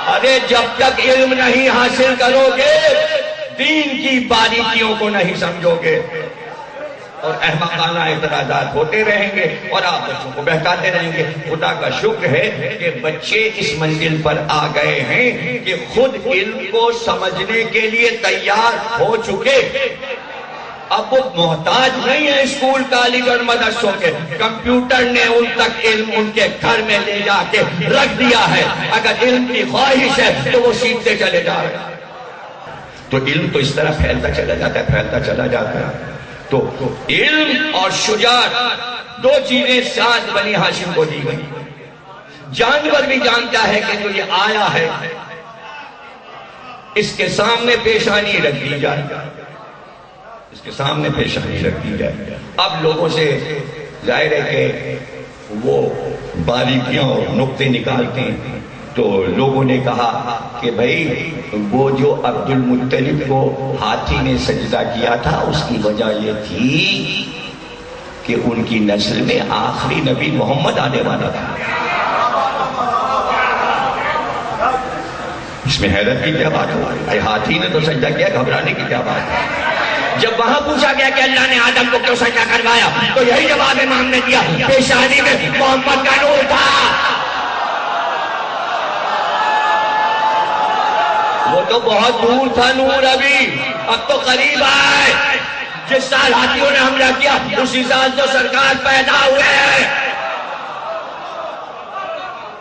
ارے جب تک علم نہیں حاصل کرو گے دین کی باریکیوں کو نہیں سمجھو گے، اور احمقانہ اعتراضات ہوتے رہیں گے اور آپ بچوں کو بہکاتے رہیں گے۔ خدا کا شکر ہے کہ بچے اس منزل پر آ گئے ہیں کہ خود علم کو سمجھنے کے لیے تیار ہو چکے، اب وہ محتاج نہیں ہے اسکول کالج اور مدرسوں کے، کمپیوٹر نے ان تک علم ان کے گھر میں لے جا کے رکھ دیا ہے۔ اگر علم کی خواہش ہے تو وہ سیکھتے چلے جا رہے ہیں، تو علم تو اس طرح پھیلتا چلا جاتا ہے، پھیلتا چلا جاتا ہے۔ تو علم اور شجاعت دو چیزیں ساتھ بنی ہاشم کو دی گئی۔ جانور بھی جانتا ہے کہ جو یہ آیا ہے اس کے سامنے پیشانی رکھ دی جائے، اس کے سامنے پیشانی رکھ دی جائے۔ اب لوگوں سے ظاہر ہے کہ وہ باریکیاں اور نقطے نکالتے ہیں، تو لوگوں نے کہا کہ بھائی وہ جو عبد المطلب کو ہاتھی نے سجدہ کیا تھا اس کی وجہ یہ تھی کہ ان کی نسل میں آخری نبی محمد آنے والا تھا۔ اس میں حیرت کی کیا بات ہے؟ ہاتھی نے تو سجدہ کیا، گھبرانے کی کیا بات ہے؟ جب وہاں پوچھا گیا کہ اللہ نے آدم کو کیوں سجدہ کروایا تو یہی جواب امام نے دیا، پیشانی میں محمد کا نور تھا۔ وہ تو بہت دور تھا نور، ابھی اب تو قریب آئے۔ جس سال ہاتھیوں نے حملہ کیا اسی سال تو سرکار پیدا ہوئے ہیں۔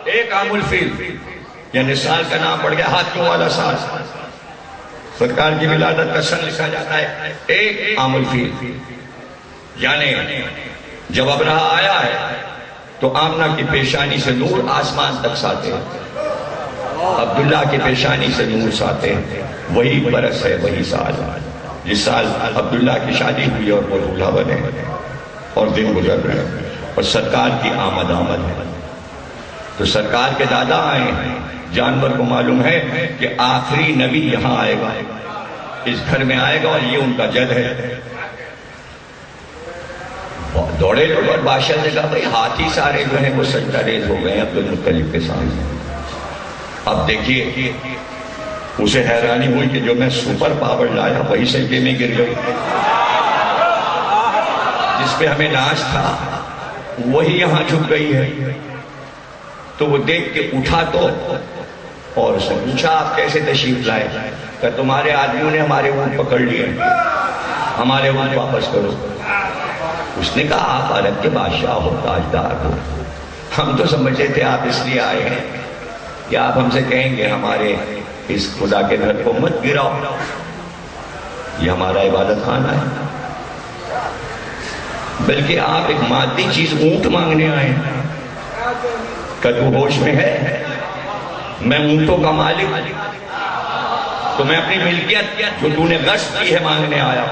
ایک عام الفیل یعنی سال کا نام پڑ گیا ہاتھیوں والا سال، سرکار کی ولادت کا سن لکھا جاتا ہے ایک عام الفیل، یعنی جب ابرہہ آیا ہے تو آمنہ کی پیشانی سے نور آسمان تک ساتے ہیں، عبداللہ کی پیشانی سے نور ساتے ہیں، وہی برس ہے وہی سال، جس سال عبداللہ کی شادی ہوئی اور وہ دولہا بنے اور دن گزر رہے اور سرکار کی آمد ہے۔ تو سرکار کے دادا آئے ہیں، جانور کو معلوم ہے کہ آخری نبی یہاں آئے گا، اس گھر میں آئے گا اور یہ ان کا جد ہے۔ دوڑے لوگ اور بادشاہ نے کہا بھائی ہاتھی سارے جو ہیں وہ سجدہ ریز ہو گئے ہیں عبد المطلب کے سامنے۔ اب دیکھیے اسے حیرانی ہوئی کہ جو میں سپر پاور لایا وہی سجدے میں گر گئی، جس پہ ہمیں ناز تھا وہی یہاں جھک گئی ہے۔ تو وہ دیکھ کے اٹھا تو اور اس نے پوچھا آپ کیسے تشریف لائے؟ کہ تمہارے آدمیوں نے ہمارے اونٹ پکڑ لیے، ہمارے اونٹ واپس کرو۔ اس نے کہا آپ عرب کے بادشاہ ہو، تاجدار ہو، ہم تو سمجھتے تھے آپ اس لیے آئے ہیں کہ آپ ہم سے کہیں گے ہمارے اس خدا کے گھر کو مت گراؤ، یہ ہمارا عبادت خانہ ہے، بلکہ آپ ایک مادی چیز اونٹ مانگنے آئے ہیں۔ کہ تو ہوش میں ہے؟ میں اونٹوں کا مالک، تو میں اپنی ملکیت جو تو نے غصب کی ہے مانگنے آیا۔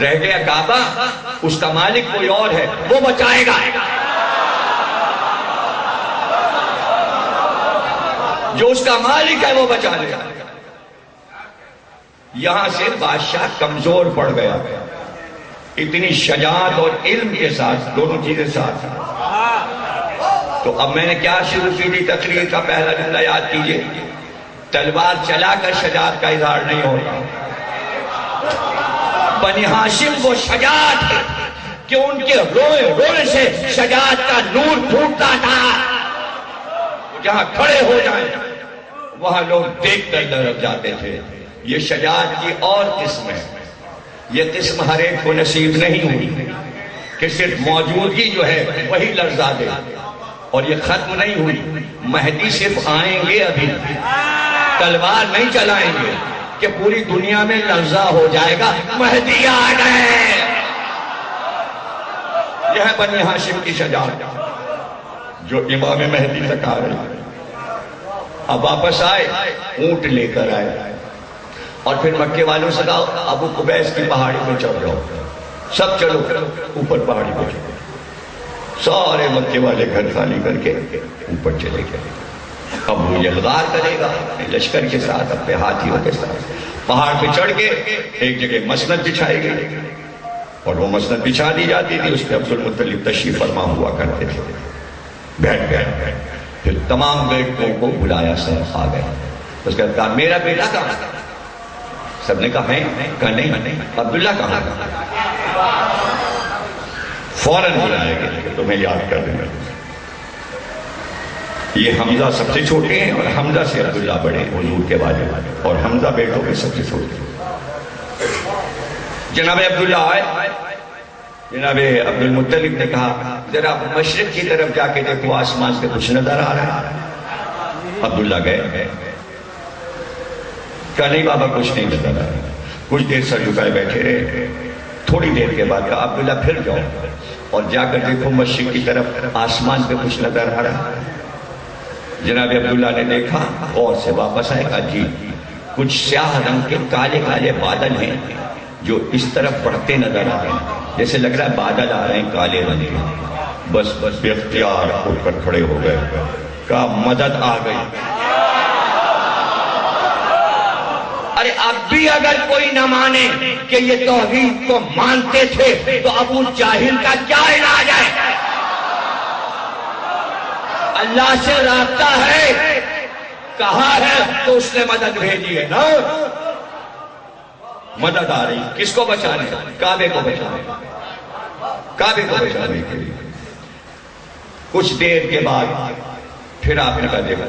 رہ گیا کعبہ، اس کا مالک کوئی اور ہے، وہ بچائے گا۔ جو اس کا مالک ہے وہ بچا لے گا۔ یہاں سے بادشاہ کمزور پڑ گیا، اتنی شجاعت اور علم کے ساتھ دونوں چیزیں ساتھ۔ تو اب میں نے کیا شروع کی تھی تقریر کا پہلا جملہ یاد کیجئے، تلوار چلا کر شجاعت کا اظہار نہیں ہوتا۔ بنی ہاشم وہ شجاعت ہے کہ ان کے روئے روئے سے شجاعت کا نور پھوٹتا تھا، جہاں کھڑے ہو جائیں وہاں لوگ دیکھ کر لرز جاتے تھے۔ یہ شجاعت کی اور قسم ہے، یہ قسم ہر ایک کو نصیب نہیں ہوئی کہ صرف موجودگی جو ہے وہی لرزا دے، اور یہ ختم نہیں ہوئی۔ مہدی صرف آئیں گے، ابھی تلوار نہیں چلائیں گے کہ پوری دنیا میں لرزہ ہو جائے گا مہدی آ گئے۔ یہ ہے بنی ہاشم کی شجاعت جو امام مہدی تک آ رہی ہے۔ اب واپس آئے، اونٹ لے کر آئے، اور پھر مکے والوں سے کہا ابو قبیس کی پہاڑی پہ چڑھ جاؤ، سب چلو اوپر پہاڑی پہ چڑھو۔ سارے مکے والے گھر خالی کر کے اوپر چلے گئے۔ اب وہ یلغار کرے گا لشکر کے ساتھ، اپنے ہاتھیوں کے ساتھ پہاڑ پہ چڑھ کے ایک جگہ مسند بچھائی گئی، اور وہ مسند بچھا دی جاتی تھی، اس پہ عبد المطلب تشریف فرما ہوا کرتے تھے۔ بیٹھ گئے، پھر تمام بیٹوں کو بلایا، سب آ گئے. اس کے بعد کہا میرا بیٹا کہاں؟ سب نے کہا ہے، کہا نہیں. عبداللہ کہاں؟ فوراً بلائے گئے کہ تمہیں یاد کر دیں. یہ حمزہ سب سے چھوٹے ہیں اور حمزہ سے عبداللہ بڑے ہیں حضور کے بعد، اور حمزہ بیٹوں کے سب سے چھوٹے ہیں. جناب عبداللہ آئے. جناب عبد المطلب نے کہا ذرا مشرق کی طرف جا کے دیکھو، آسمان سے کچھ نظر آ رہا ہے. عبداللہ گئے. کہا نہیں بابا کچھ نہیں نظر آ رہا. کچھ دیر سر جھکائے بیٹھے رہے. تھوڑی دیر کے بعد کہا عبداللہ پھر جاؤ اور جا کر دیکھو مشرق کی طرف آسمان پہ کچھ نظر آ رہا ہے. جناب عبداللہ نے دیکھا اور سے واپس آئے. کہا جی کچھ سیاہ رنگ کے کالے کالے بادل ہیں جو اس طرف بڑھتے نظر آ رہے ہیں، جیسے لگ رہا ہے بادل آ رہے ہیں کالے رنگ کے. بس بے اختیار اٹھ کر کھڑے ہو گئے. کہا مدد آ گئی. ارے اب بھی اگر کوئی نہ مانے کہ یہ توحید کو مانتے تھے تو ابو جاہل کا کیا علاج ہے؟ اللہ سے رابطہ ہے، کہا ہے تو اس نے مدد بھیجی ہے نا. مدد آ رہی کس کو بچانے؟ کعبے کو بچانے، کعبے کو بچانے کے لیے. کچھ دیر کے بعد پھر آپ نے کہا دیکھا.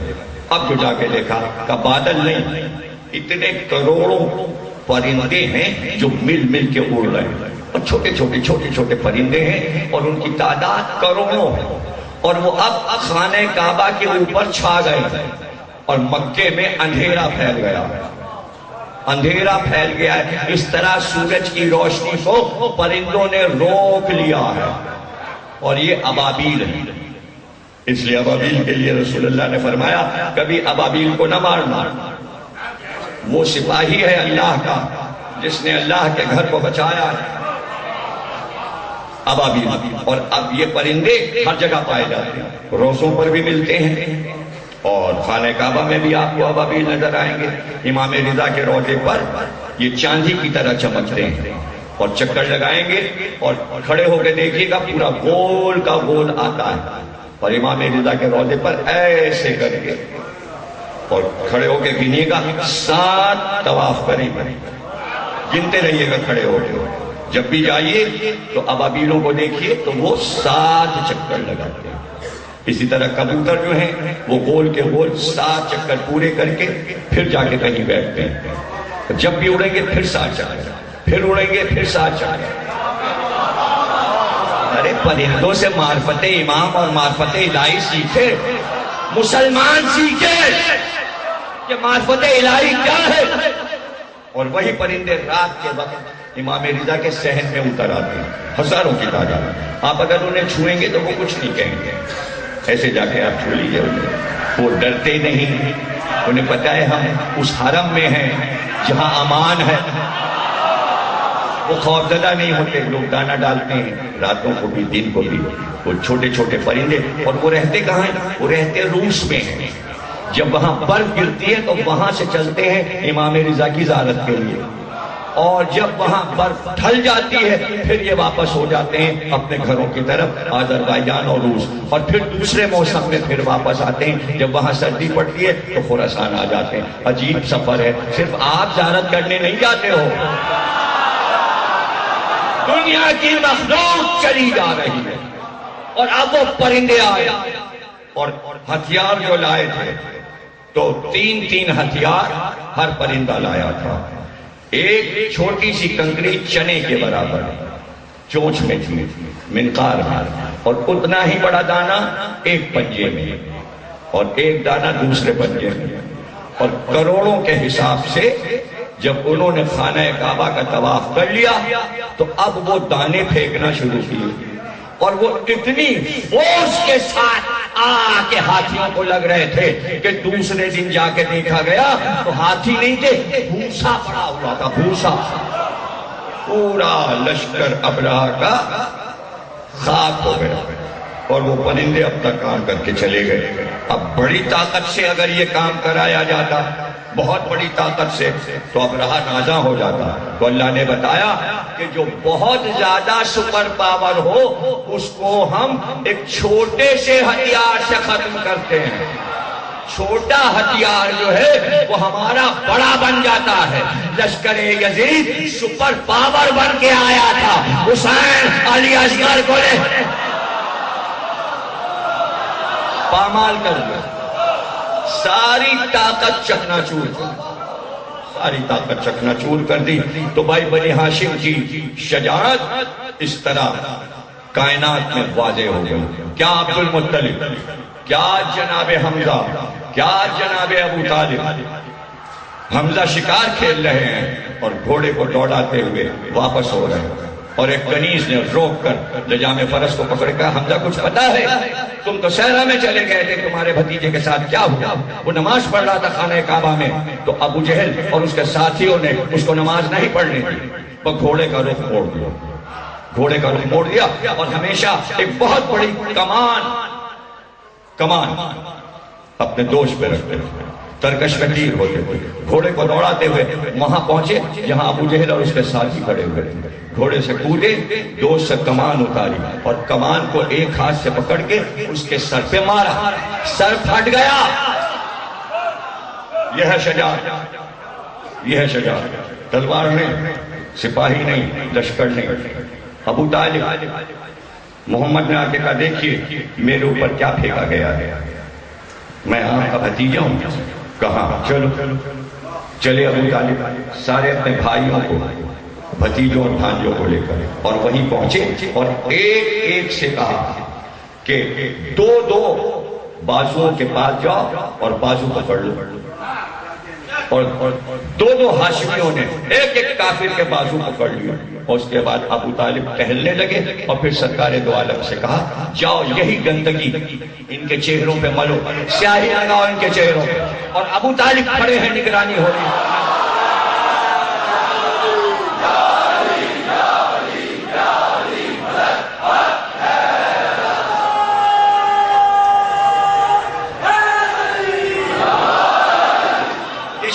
اب جو جا کے دیکھا کہ بادل نہیں، اتنے کروڑوں پرندے ہیں جو مل مل کے اڑ رہے ہیں، اور چھوٹے چھوٹے پرندے ہیں اور ان کی تعداد کروڑوں ہے. اور وہ اب خانہ کعبہ کے اوپر چھا گئے اور مکے میں اندھیرا پھیل گیا. اندھیرا پھیل گیا ہے. اس طرح سورج کی روشنی کو پرندوں نے روک لیا ہے. اور یہ ابابیل ہے. اس لیے ابابیل کے لیے رسول اللہ نے فرمایا کبھی ابابیل کو نہ مارنا. وہ سپاہی ہے اللہ کا جس نے اللہ کے گھر کو بچایا ہے. ابابیل. اور اب یہ پرندے ہر جگہ پائے جاتے ہیں، روزوں پر بھی ملتے ہیں اور خانہ کعبہ میں بھی آپ کو ابابیل نظر آئیں گے. امام رضا کے روضے پر یہ چاندی کی طرح چمکتے ہیں اور چکر لگائیں گے اور کھڑے ہو کے دیکھیے گا پورا گول کا گول آتا ہے. اور امام رضا کے روضے پر ایسے کر کے اور کھڑے ہو کے گنیے گا 7 طواف کریں گے. گنتے رہیے گا کھڑے ہو کے. جب بھی جائیے تو ابابیلوں کو دیکھیے تو وہ 7 چکر لگاتے ہیں. اسی طرح کبوتر جو ہیں وہ گول کے گول 7 چکر پورے کر کے پھر جا کے کہیں بیٹھتے ہیں. جب بھی اڑیں گے پھر 7 چکر، پھر اڑیں گے پھر 7 چکر. ارے پرندوں سے معرفت امام اور معرفت الہی سیکھے. مسلمان سیکھے کہ معرفت الہی کیا ہے. اور وہی پرندے رات کے وقت امام رضا کے صحن میں اتر آتے ہیں، ہزاروں کی تعداد. آپ اگر انہیں چھوئیں گے تو وہ کچھ نہیں کہیں گے. ایسے جا کے آپ چھو لیجیے انہیں. وہ ڈرتے نہیں. انہیں پتا ہے ہم اس حرم میں ہیں جہاں امان ہے. وہ خوفزدہ نہیں ہوتے. لوگ دانا ڈالتے ہیں راتوں کو بھی دن کو بھی. وہ چھوٹے پرندے. اور وہ رہتے کہاں ہیں؟ وہ رہتے روس میں ہیں. جب وہاں برف گرتی ہے تو وہاں سے چلتے ہیں امام رضا کی زیارت کے لیے. اور جب وہاں برف ڈھل جاتی ہے پھر یہ واپس ہو جاتے ہیں اپنے گھروں کی طرف، آذربائیجان اور روس. اور پھر دوسرے موسم میں پھر واپس آتے ہیں. جب وہاں سردی پڑتی ہے تو خراسان آ جاتے ہیں. عجیب سفر ہے. صرف آپ زیارت کرنے نہیں جاتے ہو، دنیا کی مخلوق چلی جا رہی ہے. اور اب وہ پرندے آئے اور ہتھیار جو لائے تھے تو 3 ہتھیار ہر پرندہ لایا تھا. ایک چھوٹی سی کنکری چنے کے برابر چونچ میں تھی، منقار میں، اور اتنا ہی بڑا دانا ایک پنجے میں اور ایک دانا دوسرے پنجے میں. اور کروڑوں کے حساب سے جب انہوں نے خانہ کعبہ کا طواف کر لیا تو اب وہ دانے پھینکنا شروع کیے. اور وہ اتنی فورس کے ساتھ آ کے ہاتھیوں کو لگ رہے تھے کہ دوسرے دن جا کے دیکھا گیا تو ہاتھی نہیں تھے، بھوسا پڑا ہوا تھا. بھوسا. پورا لشکر ابرہہ کا خاک ہو گیا. اور وہ پرندے اب تک کام کر کے چلے گئے. اب بڑی طاقت سے اگر یہ کام کرایا جاتا، بہت بڑی طاقت سے، تو ابرہہ نازا ہو جاتا. تو اللہ نے بتایا کہ کہ جو بہت زیادہ سپر پاور ہو اس کو ہم ایک چھوٹے سے ہتھیار سے ختم کرتے ہیں. چھوٹا ہتھیار جو ہے وہ ہمارا بڑا بن جاتا ہے. لشکر یزید سپر پاور بن کے آیا تھا. حسین علی اصغر کو پامال کر دیا. ساری طاقت چکنا چور کر دی. تو بھائی بنی ہاشم کی شجاعت اس طرح کائنات میں واضح ہو گئی. کیا عبد المطلب، کیا جناب حمزہ، کیا جناب ابو طالب. حمزہ شکار کھیل رہے ہیں اور گھوڑے کو دوڑاتے ہوئے واپس ہو رہے ہیں، اور ایک کنیز نے روک کر لجام فرس کو پکڑ کر حمزہ کچھ پتا ہے؟ تم تو صحرا میں چلے گئے تھے، تمہارے بھتیجے کے ساتھ کیا ہوا؟ وہ نماز پڑھ رہا تھا خانہ کعبہ میں، تو ابو جہل اور اس کے ساتھیوں نے اس کو نماز نہیں پڑھنے دی. وہ گھوڑے کا رخ موڑ دیا اور ہمیشہ ایک بہت بڑی کمان اپنے دوش پہ رکھتے ہوئے ترکش میں تیر ہوتے ہوئے گھوڑے کو دوڑاتے ہوئے وہاں پہنچے جہاں ابو جہل اور اس کے ساتھی کھڑے ہوئے. گھوڑے سے کودے، دوش سے کمان اتاری اور کمان کو ایک ہاتھ سے پکڑ کے اس کے سر پہ مارا. سر پھٹ گیا. یہ ہے شجاعت. تلوار نہیں، سپاہی نہیں، لشکر نہیں. ابو طالب محمد نے آ کے کہا دیکھیے میرے اوپر کیا پھینکا گیا ہے، میں آپ کا بھتیجا ہوں. کہاں؟ چلے ابو طالب سارے اپنے بھائیوں کو، بھتیجوں اور بھانجوں کو لے کر اور وہیں پہنچے اور ایک سے کہا کہ دو بازوؤں کے پاس جاؤ اور بازو پکڑ لو. اور دو ہاشمیوں نے ایک کافر کے بازو پکڑ لیا. اور اس کے بعد ابو طالب ٹہلنے لگے اور پھر سرکار دو عالم سے کہا جاؤ یہی گندگی ان کے چہروں پہ ملو، سیاہی لگاؤ ان کے چہروں پہ. اور ابو طالب کھڑے ہیں، نگرانی ہو رہی ہے.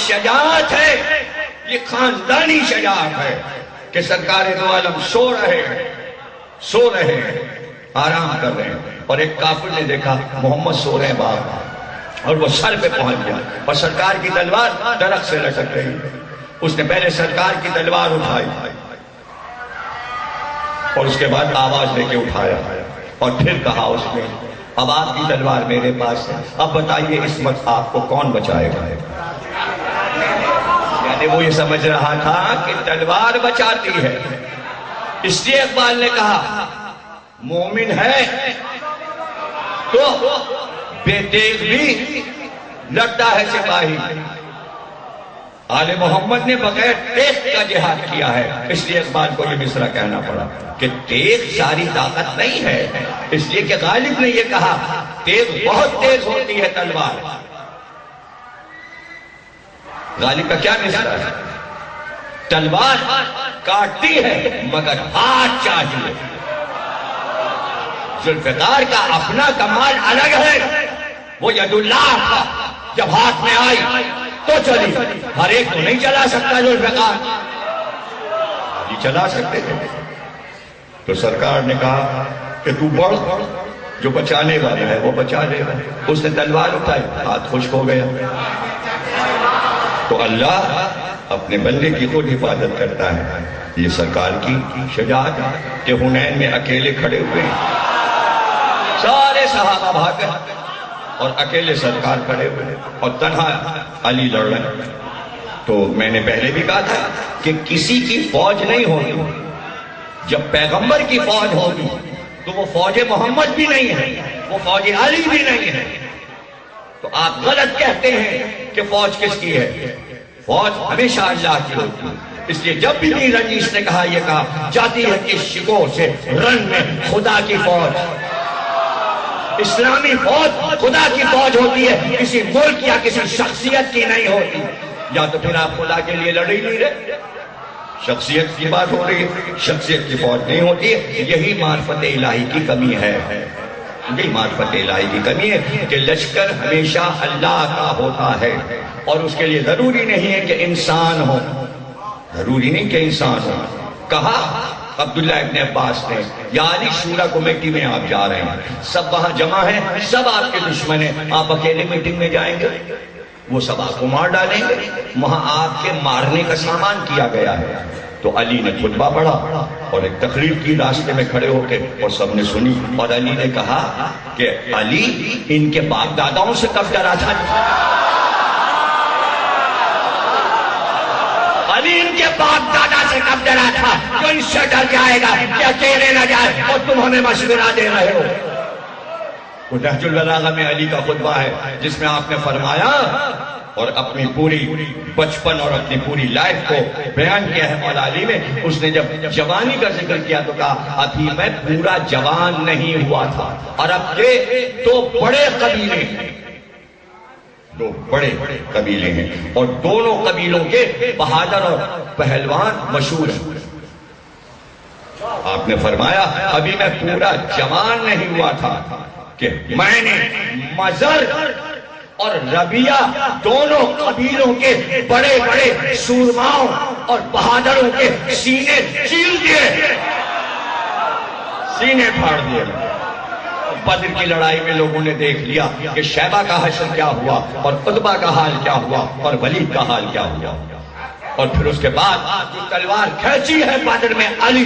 شجاعت ہے، یہ خاندانی شجاعت ہے کہ سرکار دو عالم سو رہے ہیں، آرام کر رہے ہیں. اور ایک کافر نے دیکھا محمد سو رہے ہیں باپ، اور وہ سر پہ پہنچ گیا اور سرکار کی تلوار درخت سے لٹک رہی. اس نے پہلے سرکار کی تلوار اٹھائی اور اس کے بعد آواز دے کے اٹھایا اور پھر کہا اس نے اب آپ کی تلوار میرے پاس ہے، اب بتائیے اس وقت آپ کو کون بچائے گا. وہ یہ سمجھ رہا تھا کہ تلوار بچاتی ہے. اس لیے اقبال نے کہا مومن ہے تو بے تیغ بھی لڑتا ہے سپاہی. آل محمد نے بغیر تیغ کا جہاد کیا ہے. اس لیے اقبال کو یہ مصرع کہنا پڑا کہ تیغ ساری طاقت نہیں ہے، اس لیے کہ غالب نے یہ کہا تیغ بہت تیز ہوتی ہے تلوار. غالب کا کیا مصرع ہے؟ تلوار کاٹتی ہے مگر ہاتھ چاہیے. ذوالفقار کا اپنا کمال الگ ہے، وہ ید اللہ کا جب ہاتھ میں آئی تو چلی. ہر ایک تو نہیں چلا سکتا ذوالفقار، یہ چلا سکتے تھے. تو سرکار نے کہا کہ تو بڑھ، جو بچانے والا ہے وہ بچا لے گا. اس نے تلوار اٹھائی، ہاتھ خشک ہو گیا. تو اللہ اپنے بندے کی خود حفاظت کرتا ہے. یہ سرکار کی شجاعت کہ حنین میں اکیلے کھڑے ہوئے، سارے صحابہ بھاگ گئے اور اکیلے سرکار کھڑے ہوئے اور تنہا علی لڑ رہے. تو میں نے پہلے بھی کہا تھا کہ کسی کی فوج نہیں ہوگی. جب پیغمبر کی فوج ہوگی تو وہ فوج محمد بھی نہیں ہے، وہ فوج علی بھی نہیں ہے. تو آپ غلط کہتے ہیں کہ فوج کس کی ہے. فوج ہمیشہ اللہ کی ہوتی ہے. اس لیے جب بھی میر رئیس نے کہا یہ کہا جاتی ہے کس شکو سے رن میں خدا کی فوج. اسلامی فوج خدا کی فوج ہوتی ہے، کسی ملک یا کسی شخصیت کی نہیں ہوتی. یا تو پھر آپ خدا کے لیے لڑ ہی نہیں رہے. شخصیت کی بات ہو رہی ہے، شخصیت کی فوج نہیں ہوتی ہے. یہی معرفت الہی کی کمی ہے، یہی معرفت الہی کی کمی ہے کہ لشکر ہمیشہ اللہ کا ہوتا ہے اور اس کے لیے ضروری نہیں ہے کہ انسان ہو، ضروری نہیں کہ انسان ہو. کہا عبداللہ ابن عباس نے، یا علی شورا کمیٹی میں آپ جا رہے ہیں، سب وہاں جمع ہیں، سب آپ کے دشمن ہیں، آپ اکیلے میٹنگ میں جائیں گے، وہ سب آپ کو مار ڈالیں گے، وہاں آپ کے مارنے کا سامان کیا گیا ہے۔ تو علی نے خطبہ پڑھا اور ایک تقریر کی راستے میں کھڑے ہو کے، اور سب نے سنی، اور علی نے کہا کہ علی ان کے باپ داداؤں سے کب ڈرا تھا؟ علی ان کے باپ دادا سے کب ڈرا تھا جو اس سے ڈر جائے گا کہ اکیلے نہ جائے، اور تم ہمیں مشورہ دے رہے ہو؟ وہ نہج البلاغہ میں علی کا خطبہ ہے جس میں آپ نے فرمایا اور اپنی پوری بچپن اور اپنی پوری لائف کو بیان کیا ہے مولا علی نے۔ اس نے جب جوانی کا ذکر کیا تو کہا ابھی میں پورا جوان نہیں ہوا تھا، اور اب کے دو بڑے قبیلے ہیں، اور دونوں قبیلوں کے بہادر اور پہلوان مشہور ہیں۔ آپ نے فرمایا ابھی میں پورا جوان نہیں ہوا تھا کہ میں نے مزر اور ربیہ دونوں قبیلوں کے بڑے بڑے سورماؤں اور بہادروں کے سینے چیر دیے، سینے پھاڑ دیے۔ بدر کی لڑائی میں لوگوں نے دیکھ لیا کہ شیبہ کا حشر کیا ہوا، اور عتبہ کا حال کیا ہوا، اور ولید کا حال کیا ہوا، اور پھر اس کے بعد جو تلوار کھینچی ہے بدر میں علی،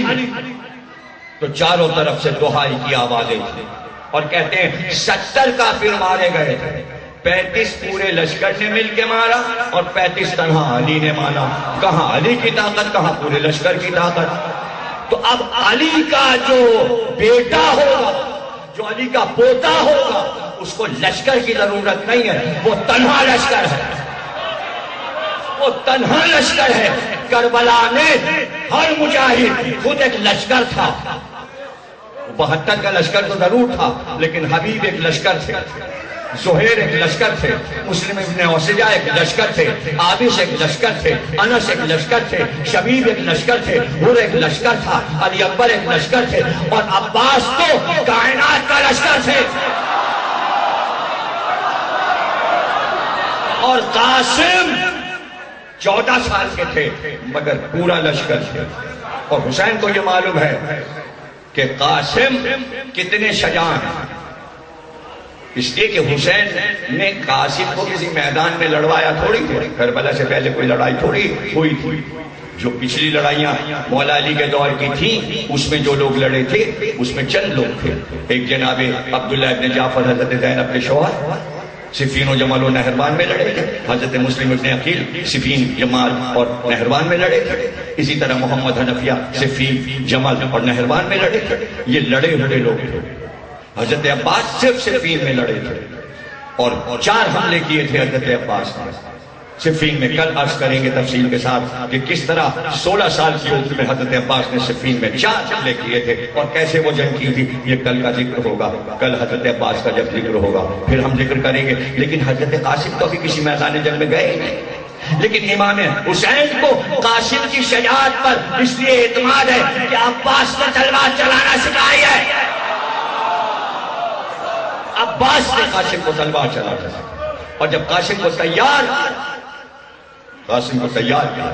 تو چاروں طرف سے دہائی کی آوازیں تھیں، اور کہتے ہیں 70 کافر مارے گئے تھے، 35 پورے لشکر نے مل کے مارا اور 35 تنہا علی نے مارا۔ کہاں علی کی طاقت، کہاں پورے لشکر کی طاقت؟ تو اب علی کا جو بیٹا ہوگا، جو علی کا پوتا ہوگا، اس کو لشکر کی ضرورت نہیں ہے، وہ تنہا لشکر ہے، وہ تنہا لشکر ہے۔ کربلا میں ہر مجاہد خود ایک لشکر تھا، 72 کا لشکر تو ضرور تھا، لیکن حبیب ایک لشکر تھے، زہیر ایک لشکر تھے، مسلم ابن اوسجہ ایک لشکر تھے، عابس ایک لشکر تھے، انس ایک لشکر تھے، شبیب ایک لشکر تھے، حر ایک لشکر تھا، علی اکبر ایک لشکر تھے، اور عباس تو کائنات کا لشکر تھے، اور قاسم 14 سال کے تھے مگر پورا لشکر تھے۔ اور حسین کو یہ معلوم ہے کہ قاسم کتنے شجاع ہیں، اس لیے کہ حسین نے قاسم کو کسی میدان میں لڑوایا تھوڑی تھے، کربلا سے پہلے کوئی لڑائی تھوڑی ہوئی تھی۔ جو پچھلی لڑائیاں مولا علی کے دور کی تھیں اس میں جو لوگ لڑے تھے اس میں چند لوگ تھے، ایک جناب عبداللہ ابن جعفر حضرت زینب کے شوہر صفین و جمال و نہروان میں لڑے تھے، حضرت مسلم ابن عقیل صفین جمال اور نہروان میں لڑے تھے، اسی طرح محمد حنفیہ صفین جمال اور نہروان میں لڑے تھے، یہ لڑے ہوئے لوگ تھے۔ حضرت عباس صرف صفین میں لڑے تھے اور 4 حملے کیے تھے حضرت عباس نے صفین میں۔ کل عرض کریں گے تفصیل کے ساتھ کہ کس طرح 16 سال کی عمر میں حضرت عباس نے صفین میں 4 حملے کیے تھے اور کیسے وہ جنگ کی تھی، یہ کل کا ذکر ہوگا، کل حضرت عباس کا جب ذکر ہوگا پھر ہم ذکر کریں گے۔ لیکن حضرت قاسم تو ابھی کسی میدان جنگ میں گئے نہیں، لیکن امام حسین کو قاسم کی شجاعت پر اس لیے اعتماد ہے کہ عباس نے تلوار چلانا سکھائی ہے، عباس نے قاسم کو تلوار چلانا، اور جب قاسم کو تیار کیا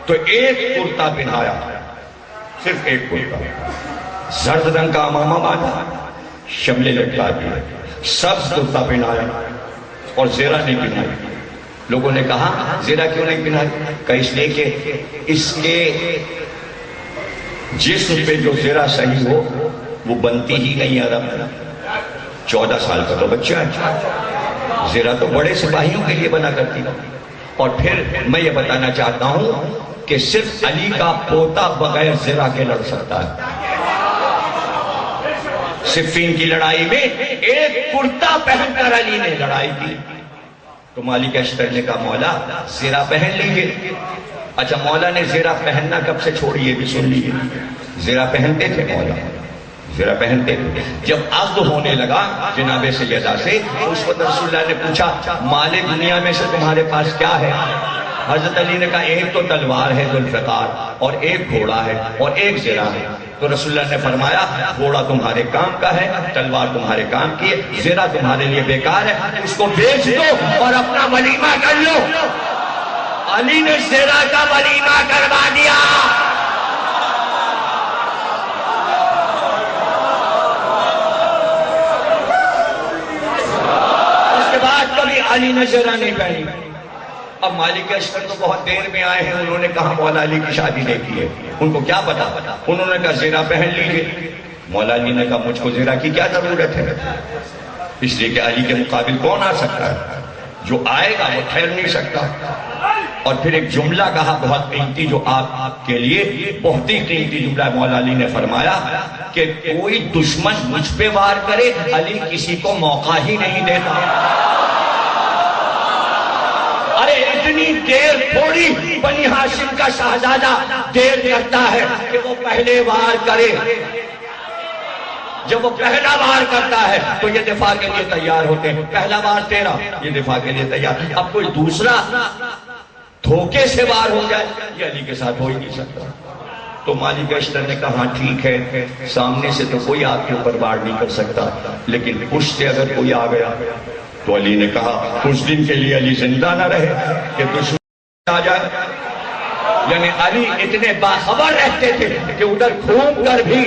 تو ایک کرتا پہنایا، صرف ایک کرتا، زرد رنگ کا امامہ باندھا، شملے لٹکا دیے، سبز کرتا پہنایا اور زیرہ نہیں پہنائی۔ لوگوں نے کہا زیرہ کیوں نہیں پہنائی؟ کہ اس لیے کہ اس کے جسم پہ جو زیرہ صحیح ہو وہ بنتی ہی نہیں عرب میں۔ 14 سال کا تو بچہ ہے، زیرہ تو بڑے سپاہیوں کے لیے بنا کرتی ہے۔ اور پھر میں یہ بتانا چاہتا ہوں کہ صرف علی کا پوتا بغیر زرہ کے لڑ سکتا ہے۔ صفین کی لڑائی میں ایک کرتا پہن کر علی نے لڑائی کی تو مالک اشتر نے کہا مولا زرہ پہن لیجئے۔ اچھا مولا نے زرہ پہننا کب سے چھوڑی یہ بھی سن لیجئے، زرہ پہنتے تھے مولا، زرہ پہنتے تھے۔ جب عقد ہونے لگا جناب سیدہ سے اس وقت رسول اللہ نے پوچھا مال دنیا میں سے تمہارے پاس کیا ہے؟ حضرت علی نے کہا ایک تو تلوار ہے ذوالفقار، اور ایک گھوڑا ہے، اور ایک زرہ ہے۔ تو رسول اللہ نے فرمایا گھوڑا تمہارے کام کا ہے، تلوار تمہارے کام کی ہے، زرہ تمہارے لیے بیکار ہے، اس کو بیچ دو اور اپنا ولیمہ کر لو۔ علی نے زرہ کا ولیمہ کروا دیا۔ علی نے زرہ نہیں پہنی. اب مالک اشتر تو بہت دیر میں آئے ہیں, انہوں نے کہا مولا علی کی شادی دیکھی ہے. ان کو کیا پتا, انہوں نے کہا زرہ پہن لیجئے. مولا علی نے کہا مجھ کو زرہ کی کیا ضرورت ہے, اس لیے کہ علی کے مقابل کون آ سکتا ہے, جو آئے گا وہ ٹھہر نہیں سکتا. اور پھر ایک جملہ کہا بہت قیمتی, جو آپ کے لیے بہت ہی قیمتی جملہ. مولا علی نے فرمایا کہ کوئی دشمن مجھ پہ وار کرے, علی کسی کو موقع ہی نہیں دیتا. ارے اتنی دیر تھوڑی بنی ہاشم کا شہزادہ دیر کرتا ہے کہ وہ پہلے وار کرے. جب وہ پہلا وار کرتا ہے تو یہ دفاع کے لیے تیار ہوتے ہیں. پہلا وار تیرا, یہ دفاع کے لیے تیار. اب کوئی دوسرا دھوکے سے وار ہو جائے, یہ علی کے ساتھ ہو ہی نہیں سکتا. تو مالک اشتر نے کہا ٹھیک ہے, سامنے سے تو کوئی آپ کے اوپر وار نہیں کر سکتا, لیکن پشت سے اگر کوئی آ گیا. تو علی نے کہا کچھ دن کے لیے علی زندہ نہ رہے کہ دشمن آ جائے. یعنی علی اتنے باخبر رہتے تھے کہ ادھر گھوم کر بھی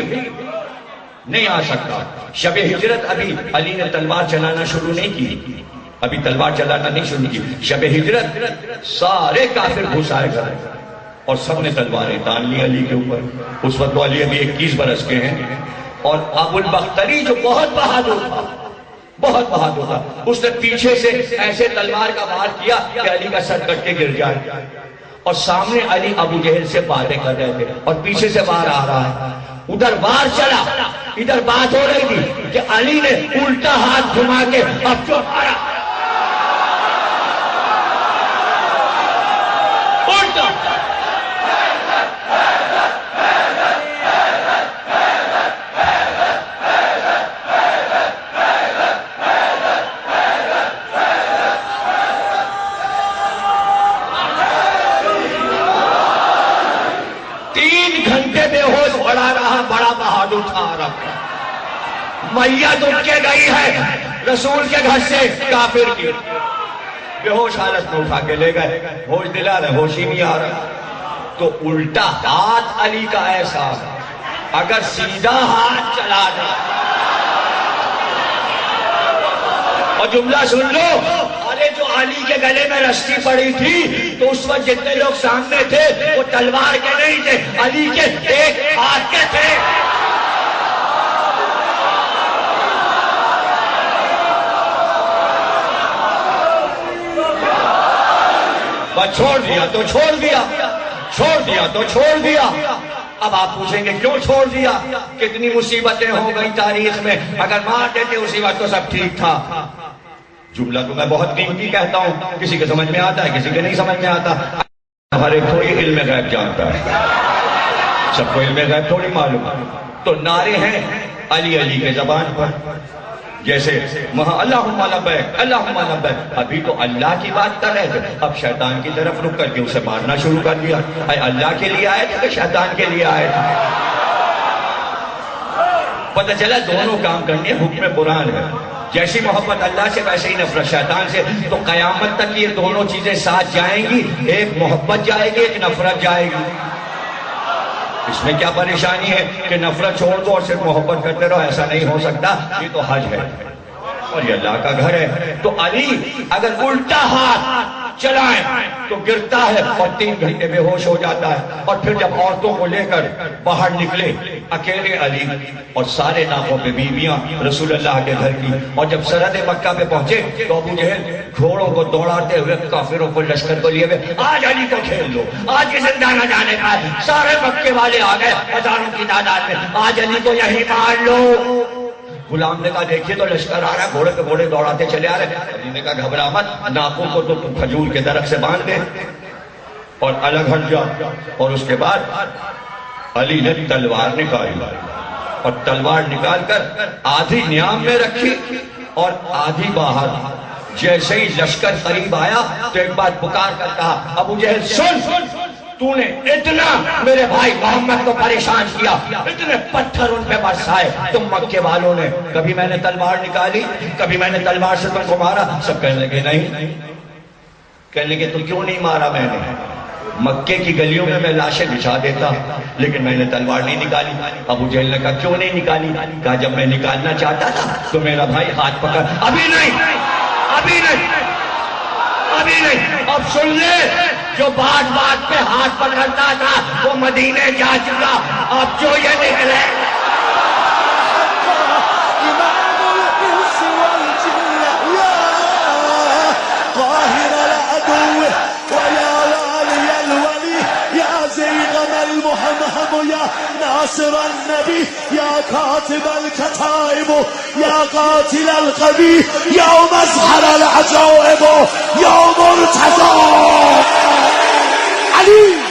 نہیں آ سکتا. شب ہجرت ابھی علی نے تلوار چلانا شروع نہیں کی, ابھی تلوار چلانا نہیں شروع کی. شب ہجرت سارے کافر گھس آئے گئے اور سب نے تلواریں تان لی علی کے اوپر. اس وقت تو علی ابھی 21 برس کے ہیں. اور ابو البختری جو بہت بہادر تھا, بہت بہادر تھا, اس نے پیچھے سے ایسے تلوار کا وار کیا کہ علی کا سر کٹ کے گر جائے. اور سامنے علی ابو جہل سے باتیں کر رہے تھے اور پیچھے سے وار آ رہا ہے. ادھر وار چلا, ادھر بات ہو رہی تھی کہ علی نے الٹا ہاتھ گھما کے اب جو مارا الٹا. بڑا بہادر تھا. میت اٹھ کے گئی ہے رسول کے گھر سے کافر کی, بے ہوش حالت میں اٹھا کے لے گئے. ہوش دلا رہے, ہوش ہی نہیں آ رہا. تو الٹا ہاتھ علی کا ایسا, اگر سیدھا ہاتھ چلا دے. اور جملہ سن لو, ارے جو علی کے گلے میں رسی پڑی تھی تو اس وقت جتنے لوگ سامنے تھے وہ تلوار کے نہیں تھے, علی کے ایک ہاتھ کے تھے. بس چھوڑ دیا تو چھوڑ دیا, چھوڑ دیا تو چھوڑ دیا. اب آپ پوچھیں گے کیوں چھوڑ دیا, کتنی مصیبتیں ہو گئی تاریخ میں, اگر مار دیتے اسی وقت تو سب ٹھیک تھا. جملہ تو میں بہت قیمتی کہتا ہوں, کسی کے سمجھ میں آتا ہے, کسی کے نہیں سمجھ میں آتا. ہر ایک تھوڑی علم غیب جانتا ہے, سب کو علم غیب تھوڑی معلوم. تو نعرے ہیں علی علی کے زبان پر, جیسے وہاں اللہم لبیک اللہم لبیک. ابھی تو اللہ کی بات کر رہے تھے, اب شیطان کی طرف رک کر کے اسے مارنا شروع کر دیا. اے اللہ کے لیے آئے تھے کہ شیطان کے لیے آئے تھے؟ پتہ چلا دونوں کام کرنے حکم قرآن ہے. جیسی محبت اللہ سے ویسے ہی نفرت شیطان سے. تو قیامت تک یہ دونوں چیزیں ساتھ جائیں گی, ایک محبت جائے گی, ایک نفرت جائے گی. اس میں کیا پریشانی ہے کہ نفرت چھوڑ دو اور صرف محبت کرتے رہو؟ ایسا نہیں ہو سکتا. یہ تو حج ہے اور یہ اللہ کا گھر ہے. تو علی اگر الٹا ہاتھ چلائیں تو گرتا ہے اور 3 گھنٹے بے ہوش ہو جاتا ہے. اور پھر جب عورتوں کو لے کر باہر نکلے, اکیلے علی اور سارے ناقوں پہ بیویاں رسول اللہ کے گھر کی, اور جب سرحد مکہ پہ پہنچے تو ابو جہل گھوڑوں کو دوڑاتے ہوئے کافروں کو لشکر کو لیے ہوئے, آج علی کو کھیل لو, آج یہ زندہ نہ جانے کا ہے. سارے مکے والے آ گئے ہزاروں کی تعداد میں, آج علی کو یہی مار لو. غلام نے کہا دیکھیے تو لشکر آ رہا ہے, گھوڑے کے گھوڑے دوڑاتے چلے آ رہے. علی نے کہا گھبرا مت, ناقوں کو تو کھجور کے درخت سے باندھ دے اور الگ ہٹ جا. اور اس کے بعد علی نے تلوار نکالی اور تلوار نکال کر آدھی نیام میں رکھی اور آدھی باہر. جیسے ہی لشکر قریب آیا تو ایک بات پکار کر کہا, ابو جہل سن, تو نے اتنا میرے بھائی محمد کو پریشان کیا, اتنے پتھر ان پہ برسائے, تم مکے والوں نے کبھی میں نے تلوار نکالی, کبھی میں نے تلوار سے تم کو مارا؟ سب کہنے لگے نہیں. کہنے لگے تو کیوں نہیں مارا میں نے؟ مکے کی گلیوں میں میں لاشیں بچھا دیتا, لیکن میں نے تلوار نہیں نکالی. ابو جہل نے کہا کیوں نہیں نکالی؟ کہا جب میں نکالنا چاہتا تھا تو میرا بھائی ہاتھ پکڑ, ابھی نہیں, ابھی نہیں, بھی نہیں. اب سن لے, جو بات بات پہ ہاتھ پکڑتا تھا وہ مدینے جا چکا. اب جو یہ نکلے قاهر العدو ويا والي الولي يا زيغم المهمهم يا ناصر النبي يا كاتب الكتائب يا قاتل القبي يا مزهر العجائب يا مرتضى علي